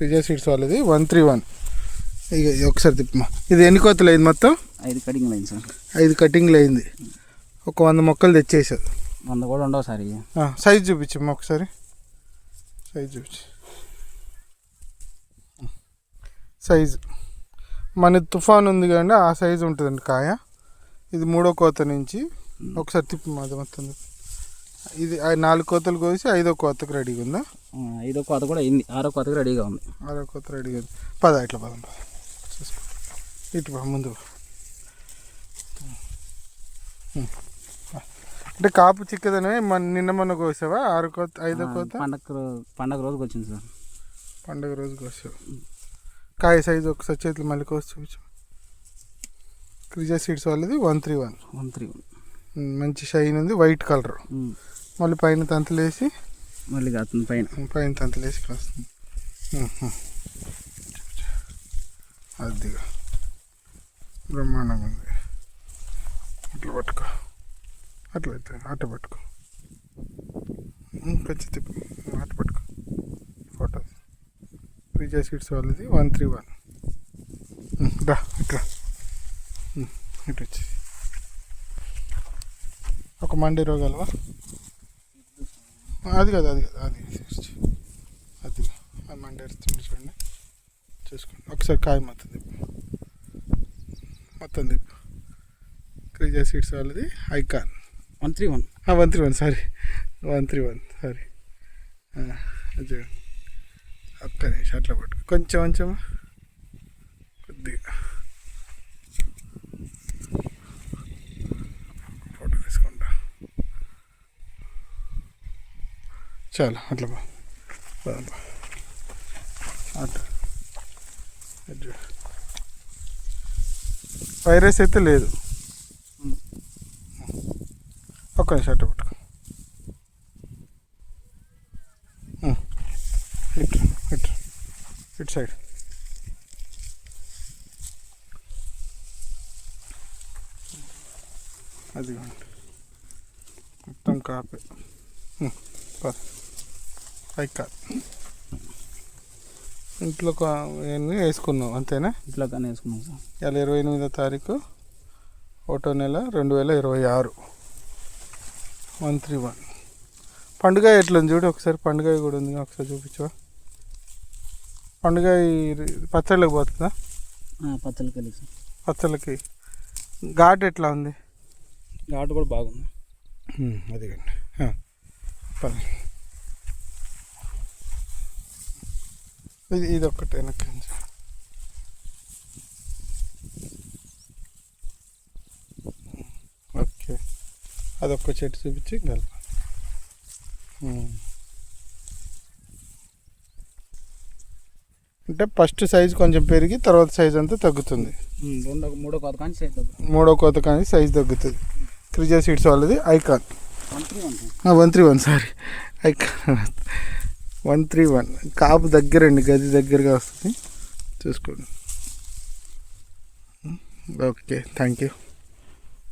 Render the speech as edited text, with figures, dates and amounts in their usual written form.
క్రిజా seeds వాళ్ళది 131. ఇక ఒకసారి తిప్పమా. ఇది ఎన్ని కోతలు అయింది మొత్తం? 5 కటింగ్లు అయింది సార్. 5 కటింగ్లు అయింది. ఒక 100 మొక్కలు తెచ్చేసారు. 100 కూడా ఉండవు సార్. సైజ్ చూపించమ్మా ఒకసారి. సైజ్ చూపించి. సైజు మన తుఫాన్ ఉంది కానీ ఆ సైజు ఉంటుందండి కాయ. ఇది 3వ కోత నుంచి. ఒకసారి తిప్పమా అది మొత్తం. ఇది 4 కోతలు కోసి 5వ కోతకు రెడీగా ఉందా? 5వ కోత కూడా అయింది. 6వ కోతకు రెడీగా ఉంది. 6వ కోత రెడీగా ఉంది. పద ఇట్లా పదం చూసుకో. ఇటు ముందు అంటే కాపు చిక్కదనే నిన్న మొన్న కోసావా? 6వ కోత 5వ కోత పండగ రోజుకి వచ్చింది సార్. పండగ రోజు కోసావు. కాయ సైజు ఒకసారి చేతులు మళ్ళీ కోసి చూపించు. క్రిజా సీడ్స్ వాళ్ళది 131. మంచి షైన్ ఉంది, వైట్ కలర్. మళ్ళీ పైన తంతులేసి మళ్ళీ పైన తంతులేసి కాస్తుంది. అదిగా బ్రహ్మాండంగా ఉంది. అట్లా పట్టుకో, అట్లా అట్ట పట్టుకో, కొంచెం తిప్పు, అట్ట పట్టుకో. ఫోటో క్రిజా సీడ్స్ వాళ్ళది 131. రా ఇట్లా ఇటు వచ్చి ఒక మండి రోగాలవా? అది కాదు అది మండి ఎడుతుంది చూడండి. చూసుకోండి ఒకసారి కాయ మొత్తం తిప్పు. క్రిజా సీడ్స్ వాళ్ళది ఐకాన్ 131. సారీ 131. సారీ చూడండి. ఒక్క నిమిషం అట్లా పట్టుకో, కొంచెం కొద్దిగా ఫోటో తీసుకుంటా. చాలా అట్లా అట్లా వైరస్ అయితే లేదు. ఒక్క నిమిషం అట్లా పట్టుకో. ఇటు సైడ్ అది మొత్తం కాపే. పైకా ఇంట్లో వేసుకున్నాం అంతేనా? ఇంట్లో కానీ వేసుకున్నాం సార్. ఇవాళ 28వ తారీఖు 1వ నెల 2026. 131. పండుగ ఎట్లుంది చూడు ఒకసారి. పండుగ కూడా ఉంది, ఒకసారి చూపించవా? పండుగ పచ్చళ్ళకి పోతుందా? పచ్చళ్ళకి ఘాటు ఎట్లా ఉంది? ఘాటు కూడా బాగుంది. అదిగండి. ఇది ఒక్కటే వెనక్కి. ఓకే, అదొక్క చెట్టు చూపించి కలప. అంటే ఫస్ట్ సైజు కొంచెం పెరిగి తర్వాత సైజ్ అంతా తగ్గుతుంది. 3వ కోత కానీ సైజు తగ్గుతుంది. క్రిజా సీడ్స్ వాళ్ళది ఐకాన్ 131. Sorry icon 131. కాపు దగ్గరండి, గది దగ్గరగా వస్తుంది. చూసుకోండి. Okay, thank you.